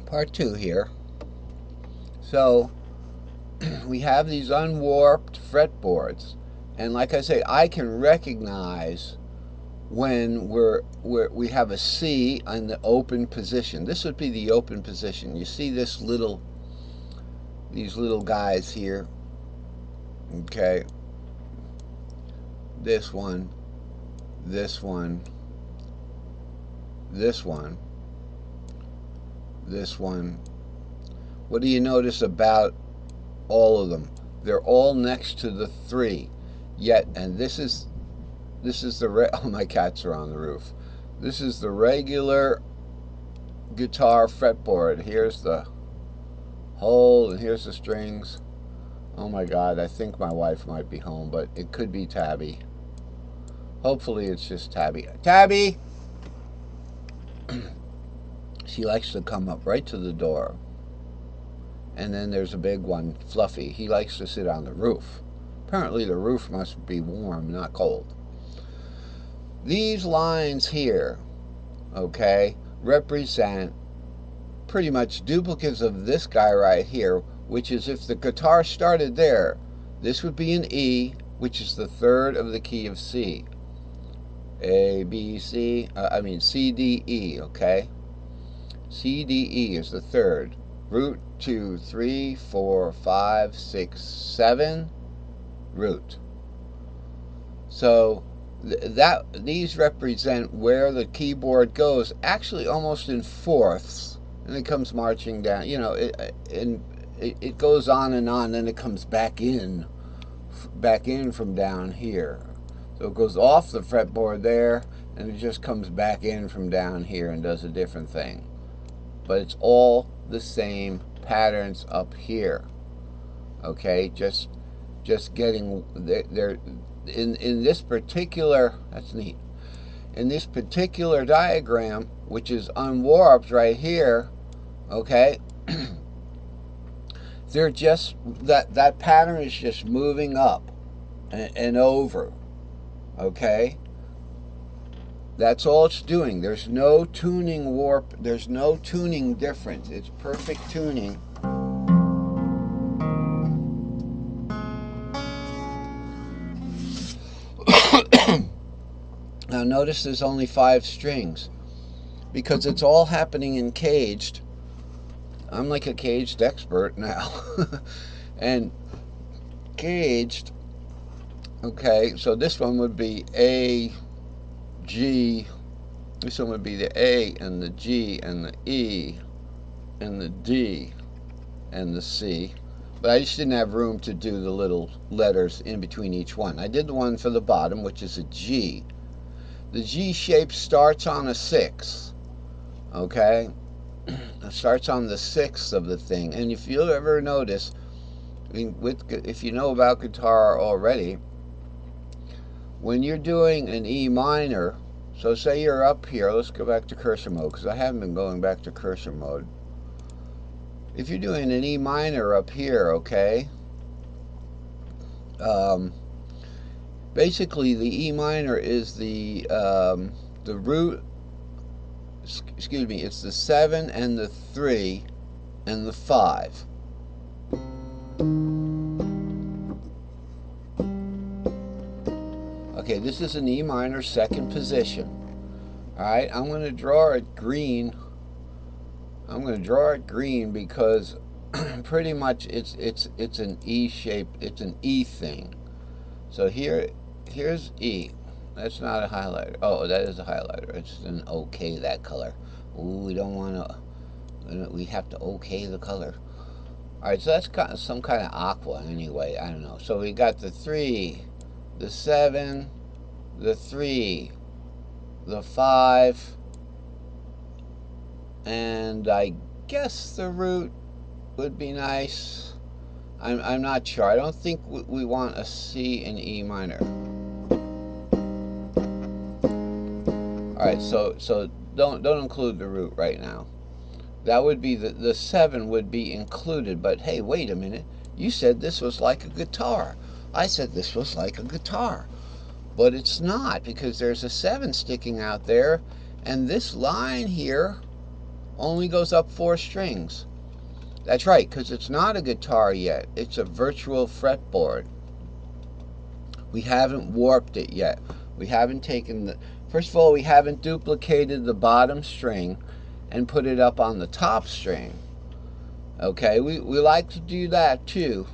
part 2 here. So we have these unwarped fretboards, and like I say, I can recognize when we have a C in the open position. This would be the open position. You see these little guys here. Okay, this one, this one, this one, this one. What do you notice about all of them? They're all next to the 3. Yet, and this is the oh, my cats are on the roof. This is the regular guitar fretboard. Here's the hole, and here's the strings. Oh my God, I think my wife might be home, but it could be Tabby. Hopefully it's just Tabby. Tabby! She likes to come up right to the door. And then there's a big one, Fluffy. He likes to sit on the roof. Apparently the roof must be warm, not cold. These lines here, okay, represent pretty much duplicates of this guy right here, which is if the guitar started there, this would be an E, which is the 3rd of the key of C. A, B, C, C, D, E, okay? C, D, E is the 3rd. Root 2, 3, 4, 5, 6, 7, root. So these represent where the keyboard goes, actually almost in fourths, and it comes marching down. You know, it goes on, and then it comes back in from down here. So it goes off the fretboard there, and it just comes back in from down here and does a different thing. But it's all the same patterns up here. Okay, just getting there in this particular, that's neat. In this particular diagram, which is unwarped right here, okay, they're just that pattern is just moving up and over. Okay, that's all it's doing. There's no tuning warp, there's no tuning difference. It's perfect tuning. Now notice there's only 5 strings because it's all happening in caged. I'm like a caged expert now. And caged, okay, so this one would be A, G, this one would be the A and the G and the E and the D and the C. But I just didn't have room to do the little letters in between each one. I did the one for the bottom, which is a G. The G shape starts on a 6, okay? It starts on the 6th of the thing. And if you ever notice, if you know about guitar already, when you're doing an E minor, so say you're up here, let's go back to cursor mode, because I haven't been going back to cursor mode. If you're doing an E minor up here, okay, basically the E minor is the root, excuse me, it's the 7 and the 3 and the 5. Okay, this is an E minor 2nd position. Alright, I'm going to draw it green. I'm going to draw it green because pretty much it's an E shape, it's an E thing. So here's E. That's not a highlighter. Oh, that is a highlighter. It's an okay, that color. Ooh, we don't want to, we have to okay the color. Alright, so that's some kind of aqua anyway. I don't know. So we got the 3, the 7, the 3, the 5, and I guess the root would be nice. I'm not sure. I don't think we want a C in E minor. Alright, so don't include the root right now. That would be the 7 would be included, but hey, wait a minute. You said this was like a guitar. I said this was like a guitar. But it's not, because there's a 7 sticking out there, and this line here only goes up 4 strings. That's right, because it's not a guitar yet. It's a virtual fretboard. We haven't warped it yet. We haven't taken the... First of all, we haven't duplicated the bottom string and put it up on the top string. Okay, we like to do that too.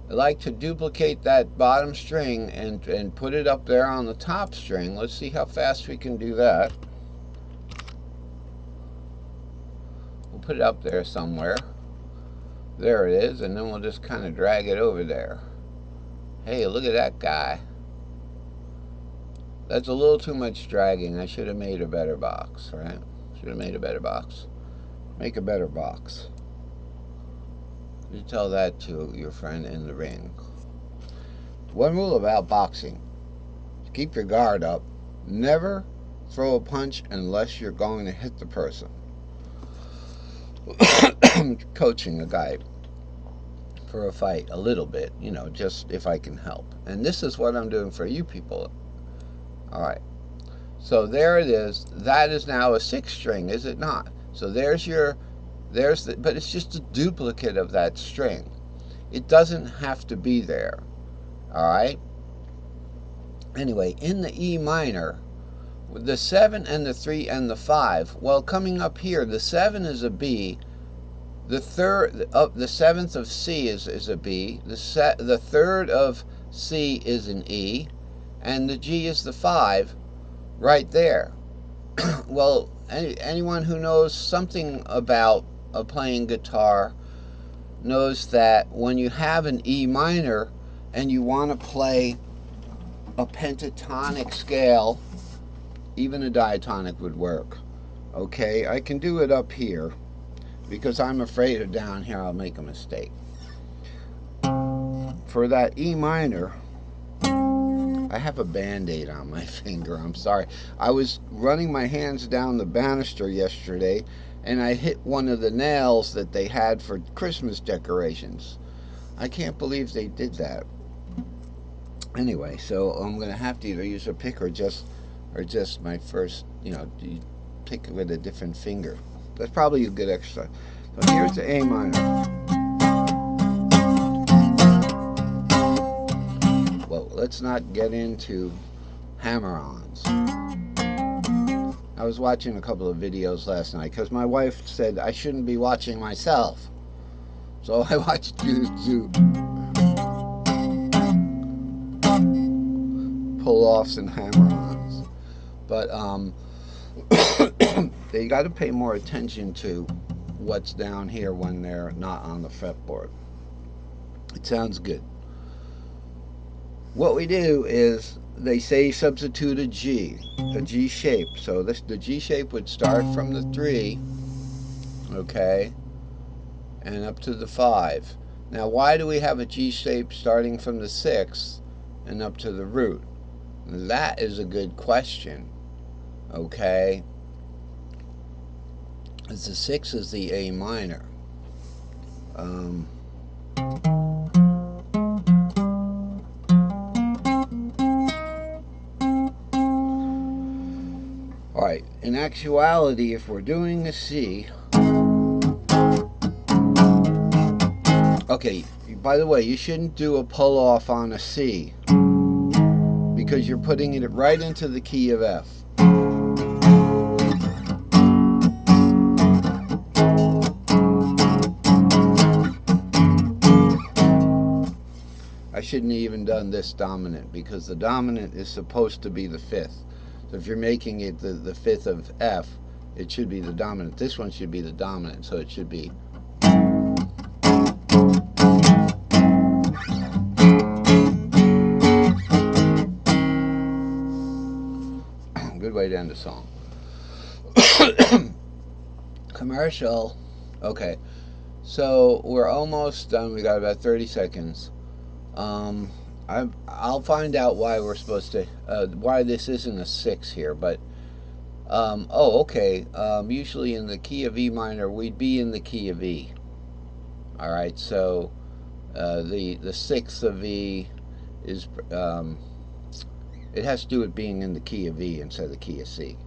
I like to duplicate that bottom string and put it up there on the top string. Let's see how fast we can do that. We'll put it up there somewhere. There it is, and then we'll just kind of drag it over there. Hey, look at that guy. That's a little too much dragging. I should have made a better box, right? Should have made a better box. Make a better box. You tell that to your friend in the ring. One rule about boxing: keep your guard up. Never throw a punch unless you're going to hit the person. Coaching a guy for a fight a little bit, you know, just if I can help. And this is what I'm doing for you people. Alright. So there it is. That is now a 6 string, is it not? So there's your... but it's just a duplicate of that string. It doesn't have to be there. Alright? Anyway, in the E minor, the 7 and the 3 and the 5, well, coming up here, the 7 is a B, the 7th of C is a B, the 3rd of C is an E, and the G is the 5 right there. Well, anyone who knows something about playing guitar knows that when you have an E minor and you want to play a pentatonic scale, even a diatonic would work. Okay, I can do it up here because I'm afraid of down here I'll make a mistake. For that E minor, I have a band-aid on my finger, I'm sorry. I was running my hands down the banister yesterday and I hit one of the nails that they had for Christmas decorations. I can't believe they did that. Anyway, so I'm going to have to either use a pick or just my first, you know, pick with a different finger. That's probably a good exercise. So here's the A minor. Well, let's not get into hammer-ons. I was watching a couple of videos last night because my wife said I shouldn't be watching myself. So I watched YouTube. Pull-offs and hammer-ons. But they got to pay more attention to what's down here when they're not on the fretboard. It sounds good. What we do is, they say substitute a G shape. So the G shape would start from the 3, okay, and up to the 5. Now, why do we have a G shape starting from the 6th and up to the root? That is a good question, okay? As the 6 is the A minor. Alright, in actuality, if we're doing a C... Okay, by the way, you shouldn't do a pull-off on a C, because you're putting it right into the key of F. I shouldn't have even done this dominant, because the dominant is supposed to be the 5th. So if you're making it the 5th of F, it should be the dominant. This one should be the dominant, so it should be... Good way to end a song. Commercial. Okay, so we're almost done. We got about 30 seconds. I'll find out why we're supposed to, why this isn't a 6 here, but, oh, okay, usually in the key of E minor, we'd be in the key of E. Alright, so, the 6th of E is, it has to do with being in the key of E instead of the key of C.